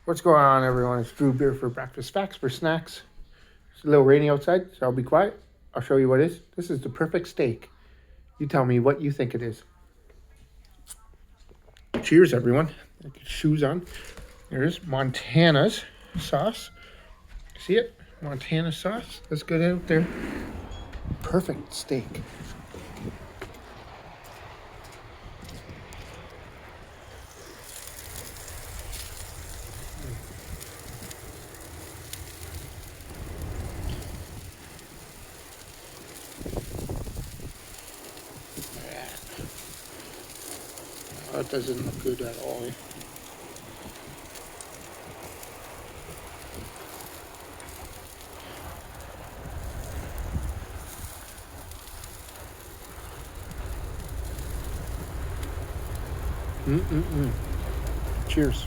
What's going on, everyone? It's Drew Beer for breakfast facts for snacks. It's a little rainy outside, so I'll be quiet. I'll show you what it is. This is the perfect steak. You tell me what you think it is. Cheers, everyone. Get your shoes on. There's Montana's sauce. See it? Montana sauce. That's good out there. Perfect steak. That doesn't look good at all. Cheers.